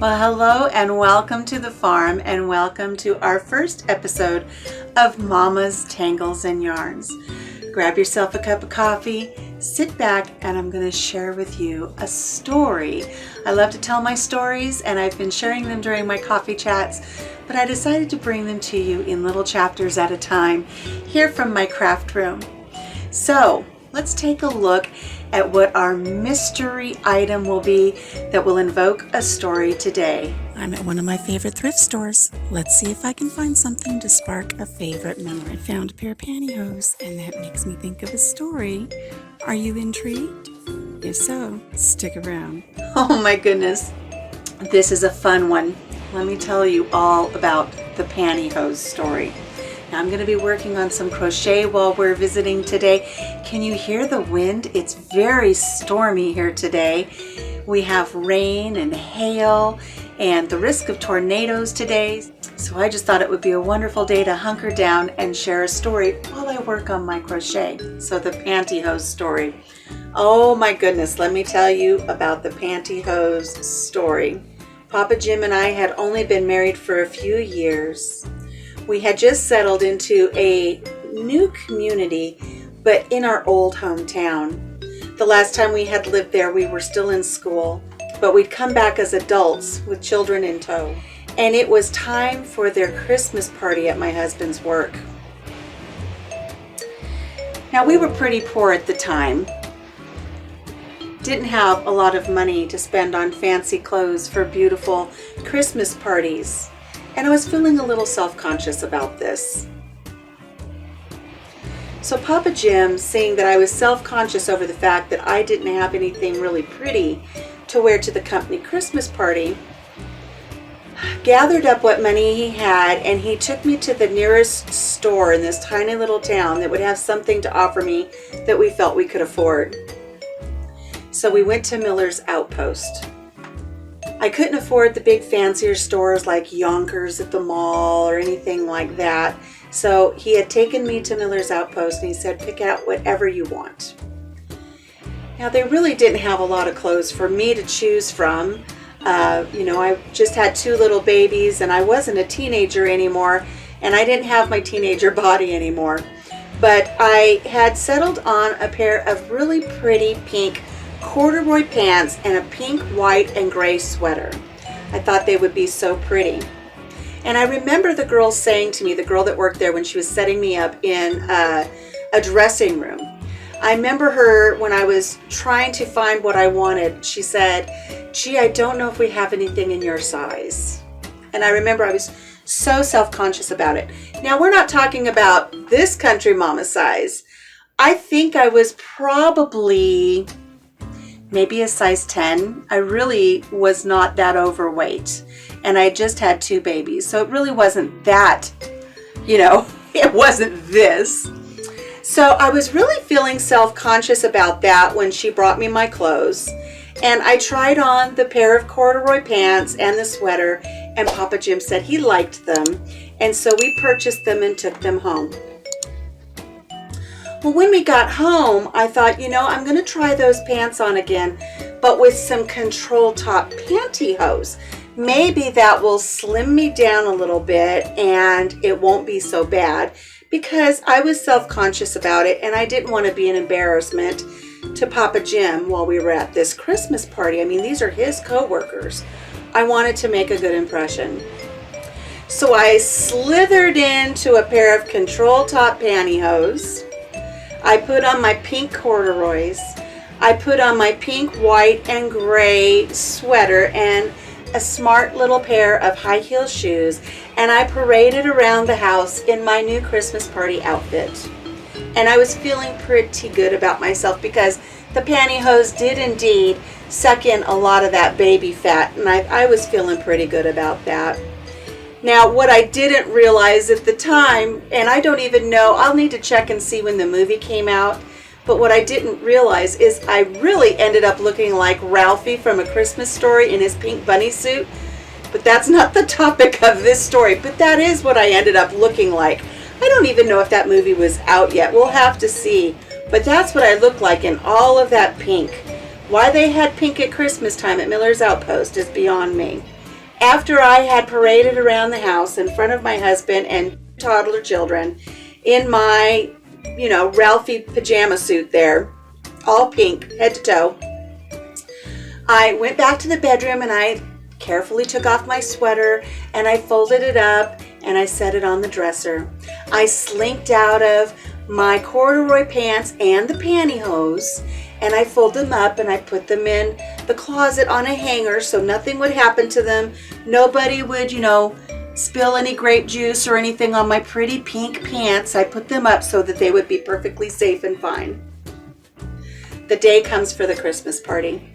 Well, hello and welcome to the farm and welcome to our first episode of Mama's Tangles and Yarns. Grab yourself a cup of coffee, sit back, and I'm going to share with you a story. I love to tell my stories and I've been sharing them during my coffee chats, but I decided to bring them to you in little chapters at a time here from my craft room. So let's take a look at what our mystery item will be that will invoke a story today. I'm at one of my favorite thrift stores. Let's see if I can find something to spark a favorite memory. I found a pair of pantyhose, and that makes me think of a story. Are you intrigued? If so, stick around. Oh my goodness, this is a fun one. Let me tell you all about the pantyhose story. Now I'm going to be working on some crochet while we're visiting today. Can you hear the wind? It's very stormy here today. We have rain and hail and the risk of tornadoes today. So I just thought it would be a wonderful day to hunker down and share a story while I work on my crochet. So the pantyhose story. Oh my goodness, let me tell you about the pantyhose story. Papa Jim and I had only been married for a few years. We had just settled into a new community, but in our old hometown. The last time we had lived there, we were still in school, but we'd come back as adults with children in tow. And it was time for their Christmas party at my husband's work. Now, we were pretty poor at the time. Didn't have a lot of money to spend on fancy clothes for beautiful Christmas parties. And I was feeling a little self-conscious about this. So Papa Jim, seeing that I was self-conscious over the fact that I didn't have anything really pretty to wear to the company Christmas party, gathered up what money he had and he took me to the nearest store in this tiny little town that would have something to offer me that we felt we could afford. So we went to Miller's Outpost. I couldn't afford the big fancier stores like Yonkers at the mall or anything like that. So he had taken me to Miller's Outpost and he said, pick out whatever you want. Now they really didn't have a lot of clothes for me to choose from. I just had two little babies and I wasn't a teenager anymore and I didn't have my teenager body anymore. But I had settled on a pair of really pretty pink corduroy pants and a pink, white, and gray sweater. I thought they would be so pretty. And I remember the girl saying to me, the girl that worked there when she was setting me up in a dressing room. I remember her when I was trying to find what I wanted. She said, gee, I don't know if we have anything in your size. And I remember I was so self-conscious about it. Now we're not talking about this country mama size. I think I was probably maybe a size 10. I really was not that overweight and I just had two babies. So it really wasn't that, it wasn't this. So I was really feeling self-conscious about that when she brought me my clothes. And I tried on the pair of corduroy pants and the sweater and Papa Jim said he liked them. And so we purchased them and took them home. Well, when we got home, I thought, I'm going to try those pants on again, but with some control top pantyhose. Maybe that will slim me down a little bit and it won't be so bad because I was self-conscious about it and I didn't want to be an embarrassment to Papa Jim while we were at this Christmas party. I mean, these are his co-workers. I wanted to make a good impression. So I slithered into a pair of control top pantyhose. I put on my pink corduroys. I put on my pink, white, and gray sweater and a smart little pair of high heel shoes. And I paraded around the house in my new Christmas party outfit. And I was feeling pretty good about myself because the pantyhose did indeed suck in a lot of that baby fat. And I was feeling pretty good about that. Now, what I didn't realize at the time, and I don't even know, I'll need to check and see when the movie came out, but what I didn't realize is I really ended up looking like Ralphie from A Christmas Story in his pink bunny suit. But that's not the topic of this story, but that is what I ended up looking like. I don't even know if that movie was out yet. We'll have to see. But that's what I looked like in all of that pink. Why they had pink at Christmas time at Miller's Outpost is beyond me. after I had paraded around the house in front of my husband and toddler children in my, Ralphie pajama suit there, all pink, head to toe, I went back to the bedroom and I carefully took off my sweater and I folded it up and I set it on the dresser. I slinked out of my corduroy pants and the pantyhose, and I folded them up and I put them in the closet on a hanger so nothing would happen to them. Nobody would, spill any grape juice or anything on my pretty pink pants. I put them up so that they would be perfectly safe and fine. The day comes for the Christmas party.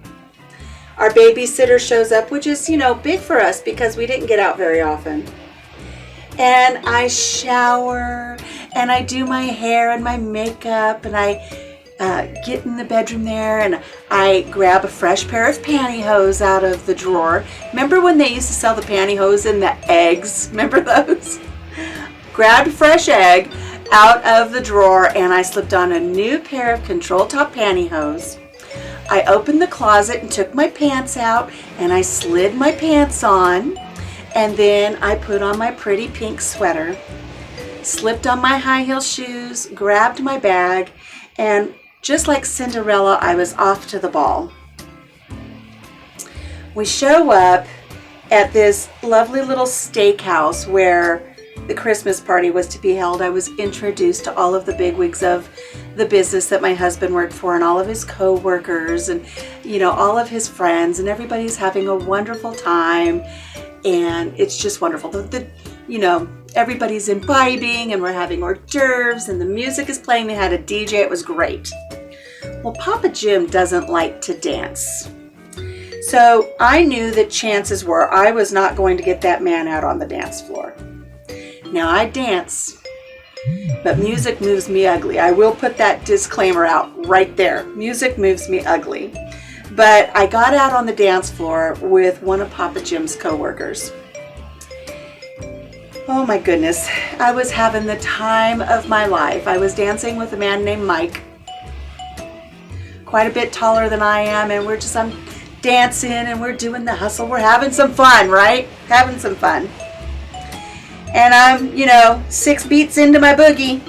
Our babysitter shows up, which is, big for us because we didn't get out very often. And I shower and I do my hair and my makeup and I get in the bedroom there and I grab a fresh pair of pantyhose out of the drawer. Remember when they used to sell the pantyhose in the eggs? Remember those? Grabbed a fresh egg out of the drawer and I slipped on a new pair of control top pantyhose. I opened the closet and took my pants out and I slid my pants on, and then I put on my pretty pink sweater, slipped on my high heel shoes, grabbed my bag, and just like Cinderella, I was off to the ball. We show up at this lovely little steakhouse where the Christmas party was to be held. I was introduced to all of the bigwigs of the business that my husband worked for and all of his co-workers and, all of his friends, and everybody's having a wonderful time. And it's just wonderful. Everybody's imbibing and we're having hors d'oeuvres and the music is playing. They had a DJ. It was great. Well, Papa Jim doesn't like to dance. So I knew that chances were I was not going to get that man out on the dance floor. Now I dance, but music moves me ugly. I will put that disclaimer out right there. Music moves me ugly. But I got out on the dance floor with one of Papa Jim's co-workers. Oh my goodness, I was having the time of my life. I was dancing with a man named Mike, quite a bit taller than I am, and I'm dancing and we're doing the hustle. We're having some fun, right? Having some fun. And I'm, 6 beats into my boogie,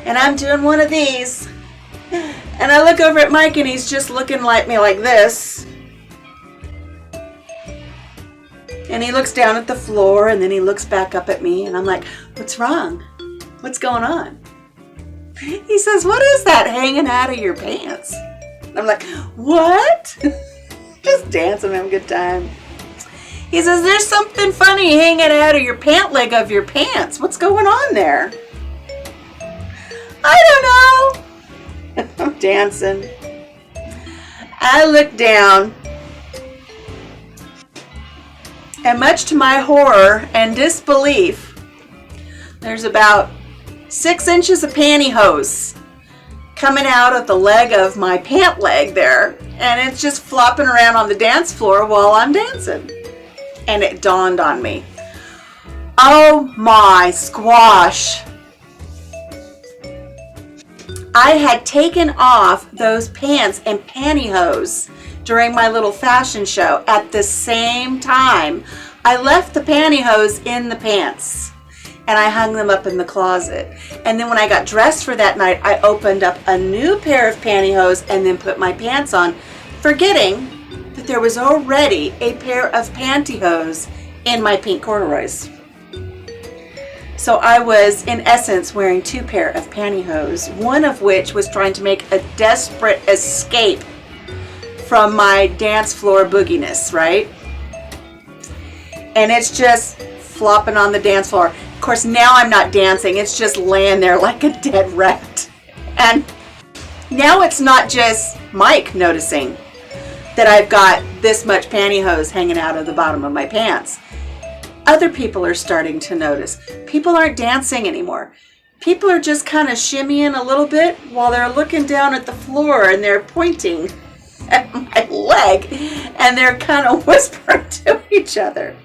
and I'm doing one of these. And I look over at Mike and he's just looking at me like this. And he looks down at the floor and then he looks back up at me and I'm like, what's wrong? What's going on? He says, what is that hanging out of your pants? And I'm like, what? Just dancing, having a good time. He says, there's something funny hanging out of your pant leg of your pants. What's going on there? I don't know. I'm dancing. I look down, and much to my horror and disbelief, there's about 6 inches of pantyhose coming out of the leg of my pant leg there, and it's just flopping around on the dance floor while I'm dancing. And it dawned on me, oh my squash, I had taken off those pants and pantyhose during my little fashion show. At the same time, I left the pantyhose in the pants and I hung them up in the closet. And then when I got dressed for that night, I opened up a new pair of pantyhose and then put my pants on, forgetting that there was already a pair of pantyhose in my pink corduroys. So I was, in essence, wearing 2 pair of pantyhose, one of which was trying to make a desperate escape from my dance floor booginess, right? And it's just flopping on the dance floor. Of course, now I'm not dancing. It's just laying there like a dead rat. And now it's not just Mike noticing that I've got this much pantyhose hanging out of the bottom of my pants. Other people are starting to notice. People aren't dancing anymore. People are just kind of shimmying a little bit while they're looking down at the floor and they're pointing at my leg and they're kind of whispering to each other.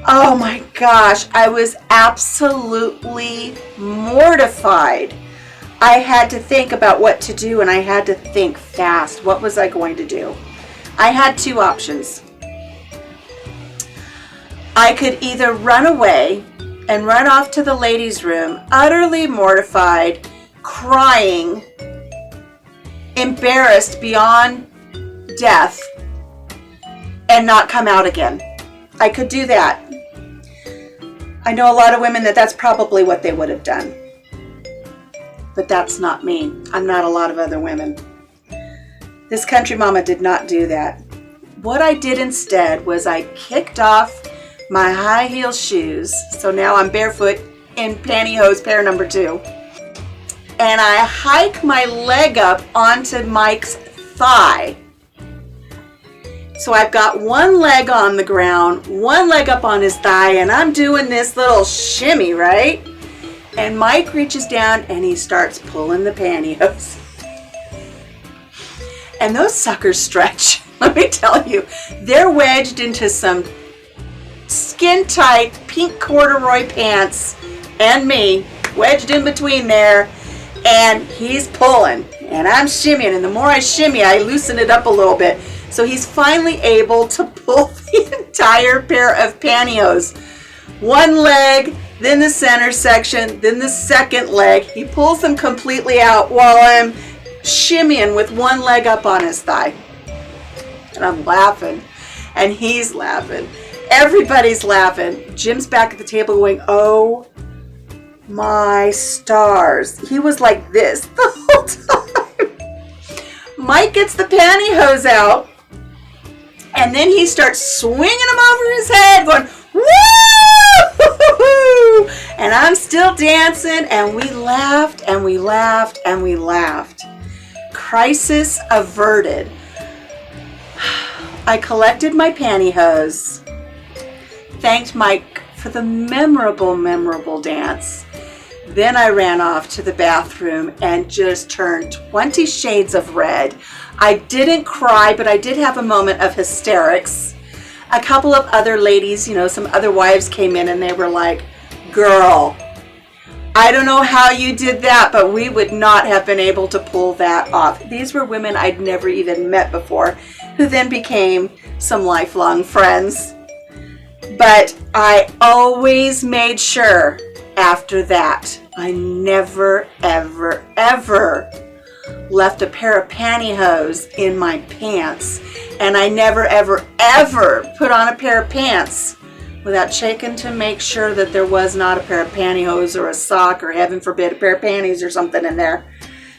Oh my gosh, I was absolutely mortified. I had to think about what to do and I had to think fast. What was I going to do? I had 2 options. I could either run away and run off to the ladies' room, utterly mortified, crying, embarrassed beyond death, and not come out again. I could do that. I know a lot of women that's probably what they would have done. But that's not me. I'm not a lot of other women. This country mama did not do that. What I did instead was I kicked off my high heel shoes. So now I'm barefoot in pantyhose pair number 2. And I hike my leg up onto Mike's thigh. So I've got one leg on the ground, one leg up on his thigh, and I'm doing this little shimmy, right? And Mike reaches down and he starts pulling the pantyhose. And those suckers stretch. Let me tell you, they're wedged into some skin-tight pink corduroy pants and me, wedged in between there, and he's pulling, and I'm shimmying, and the more I shimmy, I loosen it up a little bit. So he's finally able to pull the entire pair of pantyhose. One leg, then the center section, then the second leg. He pulls them completely out while I'm shimmying with one leg up on his thigh. And I'm laughing, and he's laughing. Everybody's laughing. Jim's back at the table going, oh my stars. He was like this the whole time. Mike gets the pantyhose out, and then he starts swinging them over his head, going, woo! And I'm still dancing, and we laughed, and we laughed, and we laughed. Crisis averted. I collected my pantyhose, thanked Mike for the memorable dance. Then I ran off to the bathroom and just turned 20 shades of red. I didn't cry, but I did have a moment of hysterics. A couple of other ladies, some other wives came in and they were like, girl, I don't know how you did that, but we would not have been able to pull that off. These were women I'd never even met before, who then became some lifelong friends. But I always made sure after that, I never, ever, ever left a pair of pantyhose in my pants. And I never, ever, ever put on a pair of pants without checking to make sure that there was not a pair of pantyhose or a sock or, heaven forbid, a pair of panties or something in there.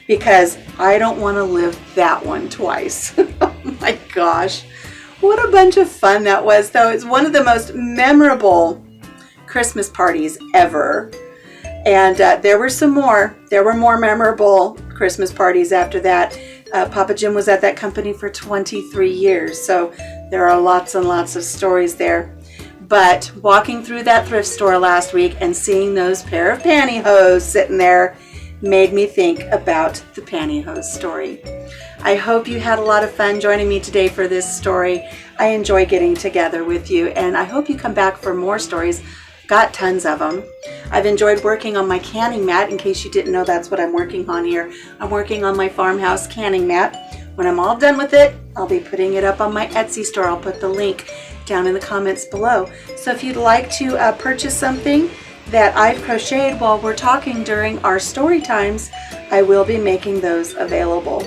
Because I don't want to live that one twice. Oh my gosh. What a bunch of fun that was, though. It's one of the most memorable Christmas parties ever. And there were some more. There were more memorable Christmas parties after that. Papa Jim was at that company for 23 years. So there are lots and lots of stories there. But walking through that thrift store last week and seeing those pair of pantyhose sitting there made me think about the pantyhose story. I hope you had a lot of fun joining me today for this story. I enjoy getting together with you, and I hope you come back for more stories. Got tons of them. I've enjoyed working on my canning mat. In case you didn't know, that's what I'm working on here. I'm working on my farmhouse canning mat. When I'm all done with it, I'll be putting it up on my Etsy store. I'll put the link down in the comments below. So if you'd like to purchase something that I've crocheted while we're talking during our story times, I will be making those available.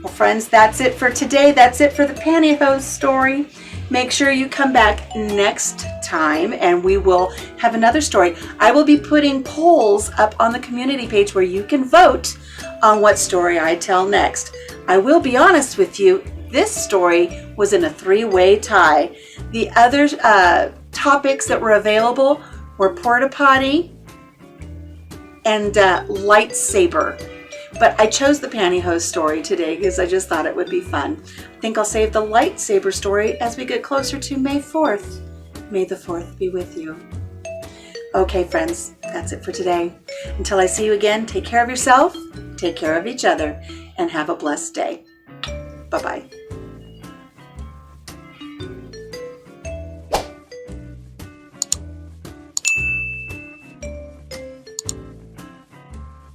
Well, friends, that's it for today. That's it for the pantyhose story. Make sure you come back next time and we will have another story. I will be putting polls up on the community page where you can vote on what story I tell next. I will be honest with you, this story was in a 3-way tie. The other topics that were available were porta potty and lightsaber. But I chose the pantyhose story today because I just thought it would be fun. I think I'll save the lightsaber story as we get closer to May 4th. May the 4th be with you. Okay, friends, that's it for today. Until I see you again, take care of yourself, take care of each other, and have a blessed day. Bye-bye.